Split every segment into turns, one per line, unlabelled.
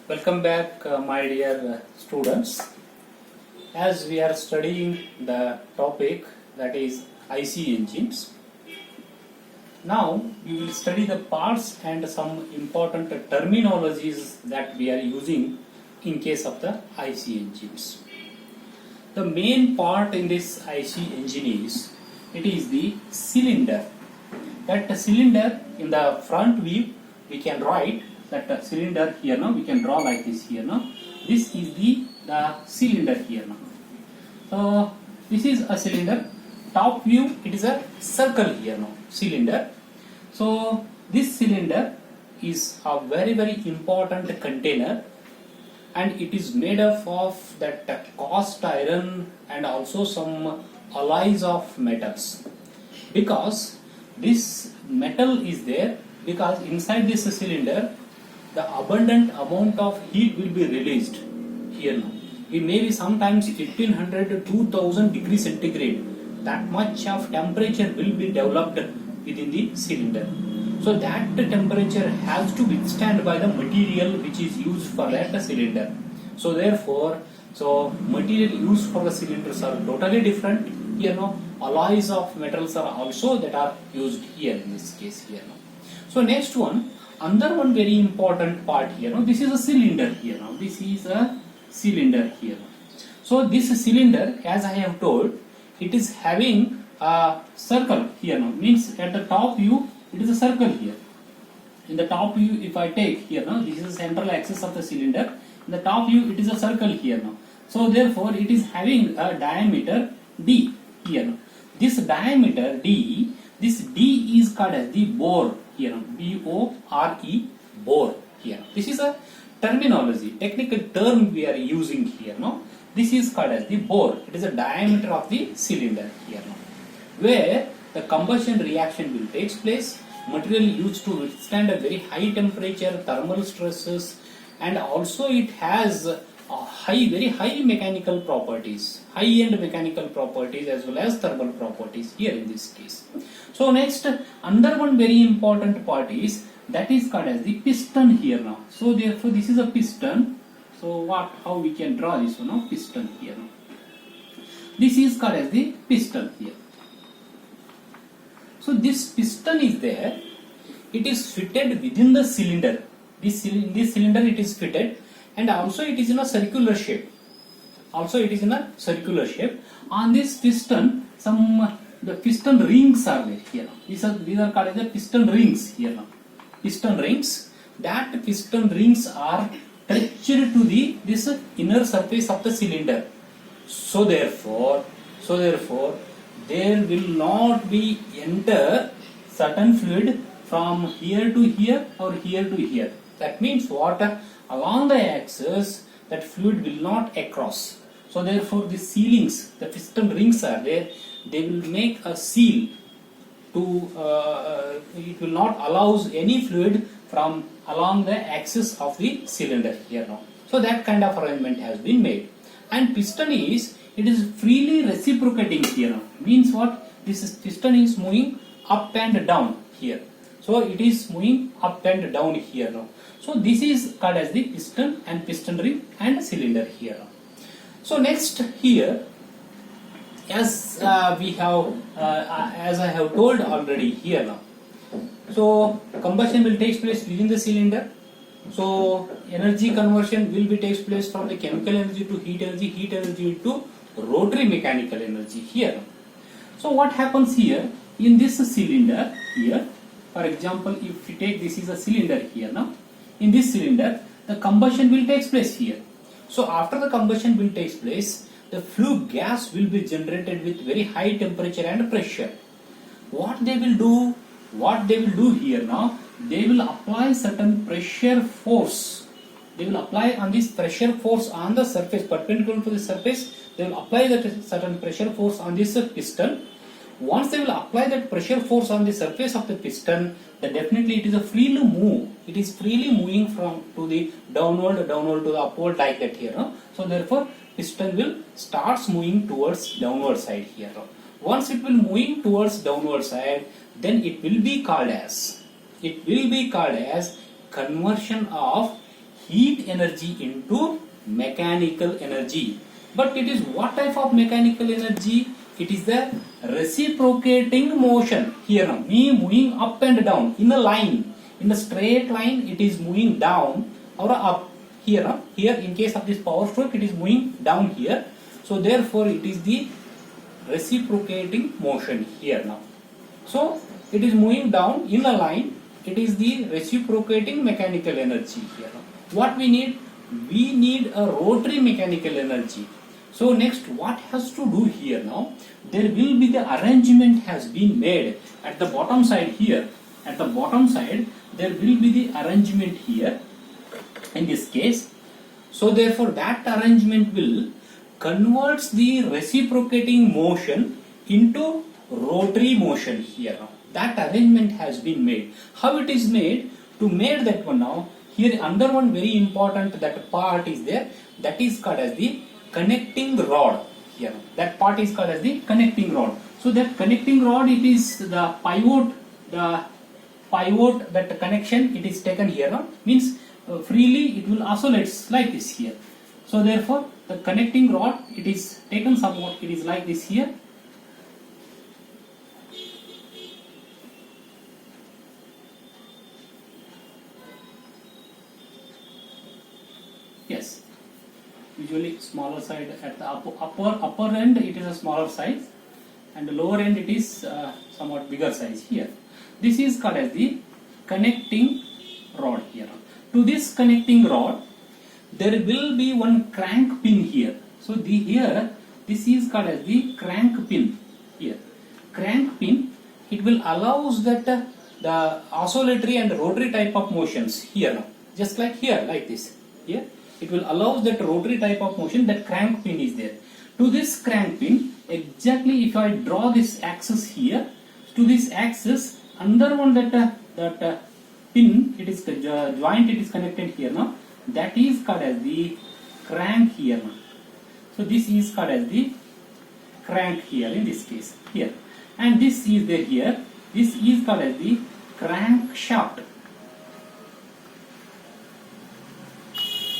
Welcome back, my dear students. As we are studying the topic that is IC engines, now we will study the parts and some important terminologies that we are using in case of the IC engines. The main part in this IC engine is it is the cylinder. That cylinder in the front view we can write that cylinder here now, we can draw like this here now. This is the cylinder here now. So this is a cylinder. Top view it is a circle here now, cylinder. So this cylinder is a very important container, and it is made up of that cast iron and also some alloys of metals, because this metal is there, because inside this cylinder the abundant amount of heat will be released here now. It may be sometimes 1500 to 2000 degrees centigrade. That much of temperature will be developed within the cylinder. So that temperature has to withstand by the material which is used for that cylinder. So therefore, material used for the cylinders are totally different here now. Alloys of metals are also that are used here in this case here now. So next one, another one very important part here now. This is a cylinder here now. This is a cylinder here. So this cylinder, as I have told, it is having a circle here now. Means at the top view it is a circle here. In the top view, if I take here now, this is the central axis of the cylinder. In the top view it is a circle here now. So therefore it is having a diameter d here now. This diameter d, this d is called as the bore here now. B-O-R-E, bore here. This is a terminology, technical term we are using here now. This is called as the bore. It is a diameter of the cylinder here now, where the combustion reaction will take place. Material used to withstand a very high temperature, thermal stresses, and also it has very high mechanical properties, high-end mechanical properties as well as thermal properties here in this case. So next, another one very important part is that is called as the piston here now. So therefore this is a piston. So how we can draw this one now? Piston here now. This is called as the piston here. So this piston is there. It is fitted within the cylinder. This cylinder it is fitted, and also it is in a circular shape. On this piston, the piston rings are there here. These are called as the piston rings here now. Piston rings. That piston rings are touched to this inner surface of the cylinder. So therefore, there will not be enter certain fluid from here to here or here to here. That means what? Along the axis, that fluid will not across. So therefore the sealings, the piston rings are there, they will make a seal to, it will not allow any fluid from along the axis of the cylinder here now. So that kind of arrangement has been made. And piston is, it is freely reciprocating here now. Means what? This piston is moving up and down here. So it is moving up and down here now. So this is called as the piston and piston ring and cylinder here now. So next here, as as I have told already here now. So combustion will take place within the cylinder. So energy conversion will be takes place from the chemical energy to heat energy to rotary mechanical energy here. So what happens here in this cylinder here? For example, if we take this is a cylinder here now. In this cylinder, the combustion will take place here. So after the combustion will take place, the flue gas will be generated with very high temperature and pressure. What they will do here now, they will apply certain pressure force. They will apply on this pressure force on the surface, perpendicular to the surface. They will apply that certain pressure force on this piston. Once they will apply that pressure force on the surface of the piston, then definitely it is a freely move. It is freely moving from to the downward to the upward like that here. No? So therefore, piston will starts moving towards downward side here. No? Once it will moving towards downward side, then it will be called as conversion of heat energy into mechanical energy. But it is what type of mechanical energy? It is the reciprocating motion. Here now, me moving up and down in a line, in a straight line, it is moving down or up. Here now, here in case of this power stroke, it is moving down here. So therefore, it is the reciprocating motion here now. So it is moving down in a line. It is the reciprocating mechanical energy here. What we need? We need a rotary mechanical energy. So next, what has to do here now? There will be the arrangement has been made at the bottom side here. At the bottom side, there will be the arrangement here in this case. So therefore, that arrangement will converts the reciprocating motion into rotary motion here now. That arrangement has been made. How it is made? To make that one now, here under one very important that part is there, that is called as the connecting rod here. That part is called as the connecting rod. So that connecting rod, it is the pivot that connection it is taken here now, means freely it will oscillates like this here. So therefore the connecting rod, it is taken somewhat, it is like this here. Yes, usually smaller side at the upper end it is a smaller size, and the lower end it is somewhat bigger size here. This is called as the connecting rod here. To this connecting rod, there will be one crank pin here. So here this is called as the crank pin here. Crank pin, it will allows that the oscillatory and rotary type of motions here now, just like here, like this here. It will allows that rotary type of motion, that crank pin is there. To this crank pin, exactly if I draw this axis here, to this axis, under one that pin, it is joint, it is connected here now. That is called as the crank here now. So this is called as the crank here in this case here, and this is there here. This is called as the crankshaft.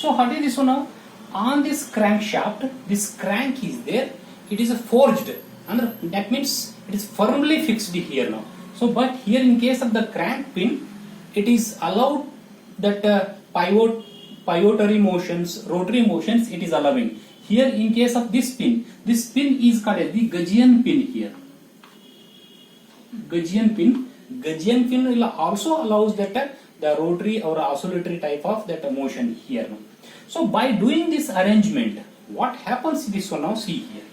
So what is this one now? On this crankshaft, this crank is there. It is forged, and that means it is firmly fixed here now. So, but here in case of the crank pin, it is allowed that pivotary motions, rotary motions, it is allowing. Here in case of this pin is called as the Gaussian pin here. Gaussian pin will also allows that the rotary or oscillatory type of that motion here now. So by doing this arrangement, what happens this one now, see here.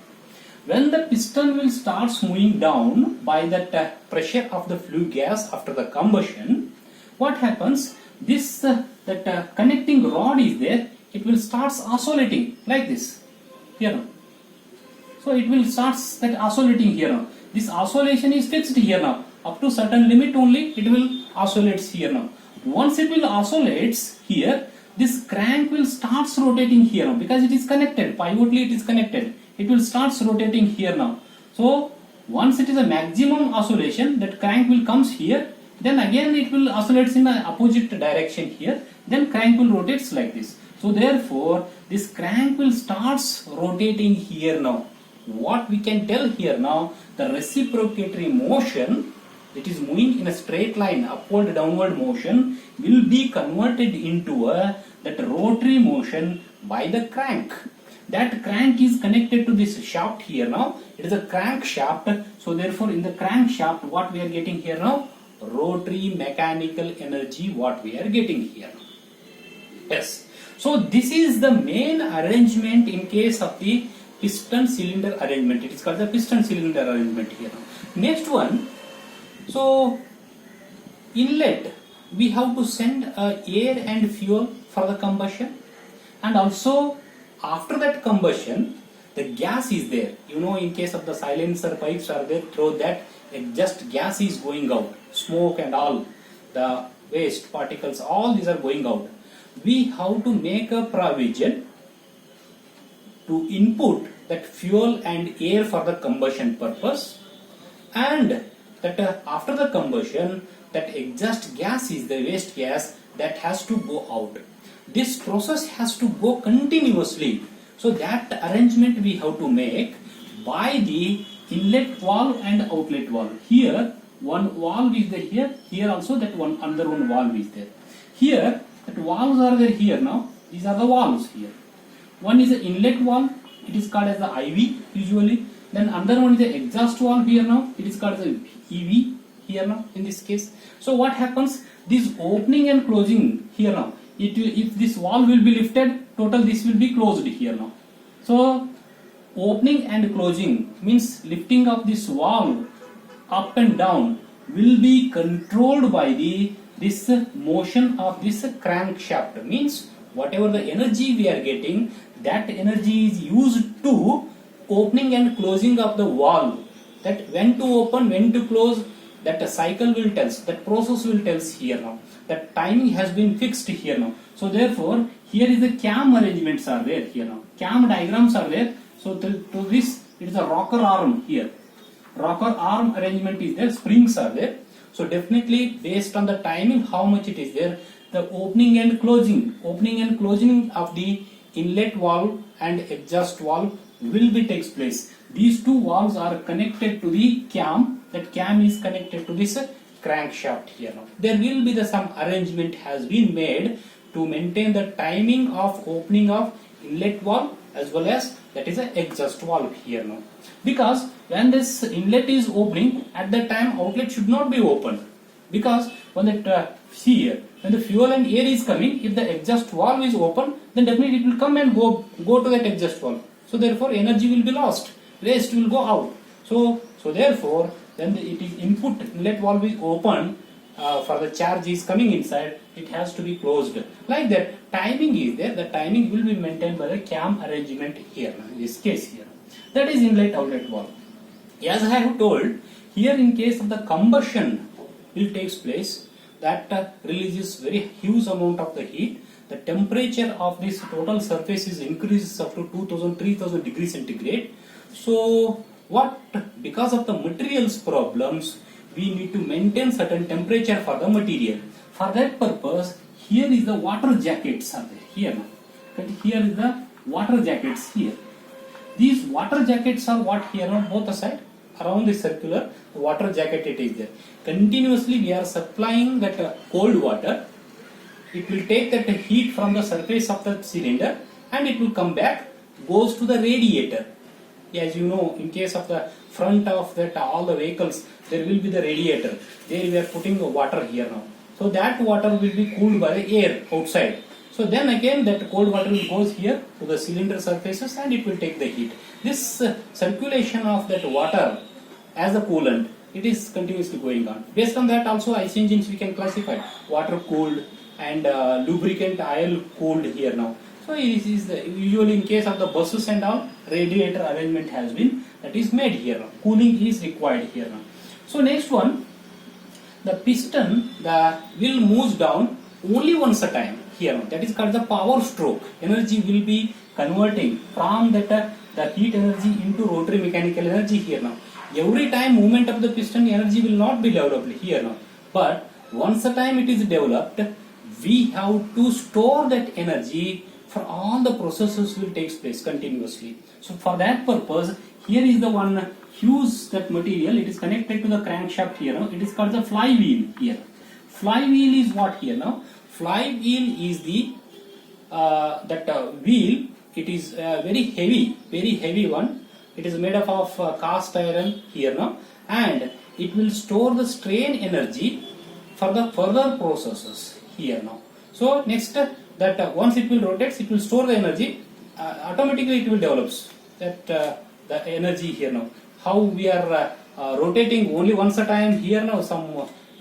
When the piston will start moving down by that pressure of the flue gas after the combustion, what happens? This that connecting rod is there. It will start oscillating like this here now. So it will start that oscillating here now. This oscillation is fixed here now. Up to certain limit only it will oscillates here now. Once it will oscillates here, this crank will starts rotating here now, because it is connected, pivotally it is connected. It will starts rotating here now. So once it is a maximum oscillation, that crank will comes here, then again it will oscillates in the opposite direction here, then crank will rotates like this. So therefore this crank will starts rotating here now. What we can tell here now, the reciprocatory motion, it is moving in a straight line, upward downward motion, will be converted into that rotary motion by the crank. That crank is connected to this shaft here now. It is a crank shaft. So therefore in the crank shaft, what we are getting here now? Rotary mechanical energy, what we are getting here. Yes. So this is the main arrangement in case of the piston cylinder arrangement. It is called the piston cylinder arrangement here now. Next one. So inlet, we have to send air and fuel for the combustion, and also after that combustion the gas is there. You know, in case of the silencer pipes are there, through that just gas is going out, smoke and all the waste particles, all these are going out. We have to make a provision to input that fuel and air for the combustion purpose, and that after the combustion, that exhaust gas is the waste gas, that has to go out. This process has to go continuously. So that arrangement we have to make by the inlet valve and outlet valve. Here one valve is there, here also that one another one valve is there. Here that valves are there here now. These are the valves here. One is the inlet valve, it is called as the IV usually. Then another one is the exhaust valve here now, it is called as the EV here now in this case. So what happens? This opening and closing here now, if this valve will be lifted, total this will be closed here now. So opening and closing means lifting of this valve up and down will be controlled by this motion of this crankshaft. Means whatever the energy we are getting, that energy is used to opening and closing of the valve. That when to open, when to close, that cycle will tell, that process will tell here now. That timing has been fixed here now. So therefore, here is the cam arrangements are there here now. Cam diagrams are there. So to this, it is a rocker arm here. Rocker arm arrangement is there, springs are there. So definitely based on the timing, how much it is there, the opening and closing of the inlet valve and exhaust valve will be takes place. These two valves are connected to the cam. That cam is connected to this crankshaft here now. There will be some arrangement has been made to maintain the timing of opening of inlet valve as well as that is a exhaust valve here now. Because when this inlet is opening, at that time outlet should not be open. Because when when the fuel and air is coming, if the exhaust valve is open, then definitely it will come and go to that exhaust valve. So therefore energy will be lost, waste will go out. So therefore then it is input inlet valve is open, for the charge is coming inside, it has to be closed. Like that, timing is there, the timing will be maintained by the cam arrangement here, in this case here. That is inlet outlet valve. As I have told, here in case of the combustion will takes place, that releases very huge amount of the heat. The temperature of this total surface is increases up to 2000-3000 degrees centigrade. So because of the materials problems, we need to maintain certain temperature for the material. For that purpose, here is the water jackets are there here now. And here is the water jackets here. These water jackets are what here on both the side around the circular water jacket it is there. Continuously we are supplying that cold water. It will take that heat from the surface of the cylinder and it will come back, goes to the radiator. As you know, in case of the front of that all the vehicles, there will be the radiator. There we are putting the water here now. So that water will be cooled by the air outside. So then again that cold water will goes here to the cylinder surfaces and it will take the heat. This circulation of that water as a coolant, it is continuously going on. Based on that also IC engines we can classify water cooled and lubricant oil cooled here now. So it is usually in case of the buses and all, radiator arrangement has been that is made here now. Cooling is required here now. So next one, the piston, the wheel moves down only once a time here now. That is called the power stroke. Energy will be converting from that the heat energy into rotary mechanical energy here now. Every time movement of the piston, energy will not be developed here now. But once a time it is developed, we have to store that energy for all the processes will take place continuously. So for that purpose, here is the one huge that material, it is connected to the crankshaft here now. It is called the flywheel here. Flywheel is what here now? Flywheel is the wheel. It is very heavy one. It is made up of cast iron here now, and it will store the strain energy for the further processes here now. So next that once it will rotate, it will store the energy. Automatically it will develops that the energy here now. How we are rotating only once a time here now.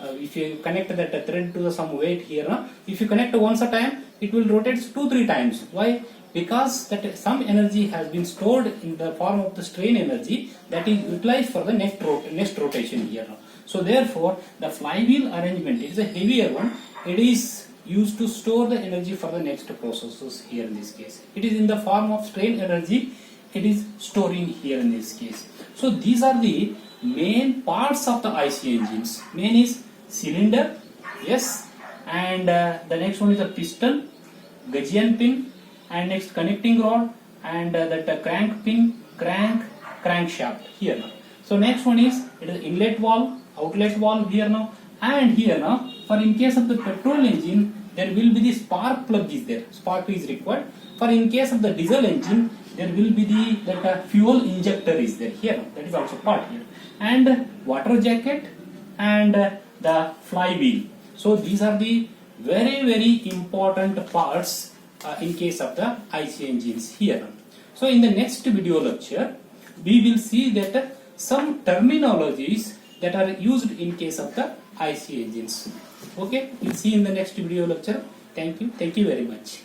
If you connect that thread to some weight here now, if you connect once a time, it will rotate 2-3 times. Why? Because that some energy has been stored in the form of the strain energy that is utilized for the next rotation here now. So therefore, the flywheel arrangement is a heavier one. It is used to store the energy for the next processes here in this case. It is in the form of strain energy. It is storing here in this case. So these are the main parts of the IC engines. Main is cylinder, yes, and the next one is a piston, gudgeon pin, and next connecting rod, and that crank pin, crankshaft here now. So next one is it is inlet valve, outlet valve here now, and here now for in case of the petrol engine there will be the spark plug is there, spark is required. For in case of the diesel engine there will be the fuel injector is there here now, that is also part here, and water jacket and the flywheel. So these are the very important parts in case of the IC engines here. So in the next video lecture we will see that some terminologies that are used in case of the IC engines. Okay, we'll see in the next video lecture. Thank you very much.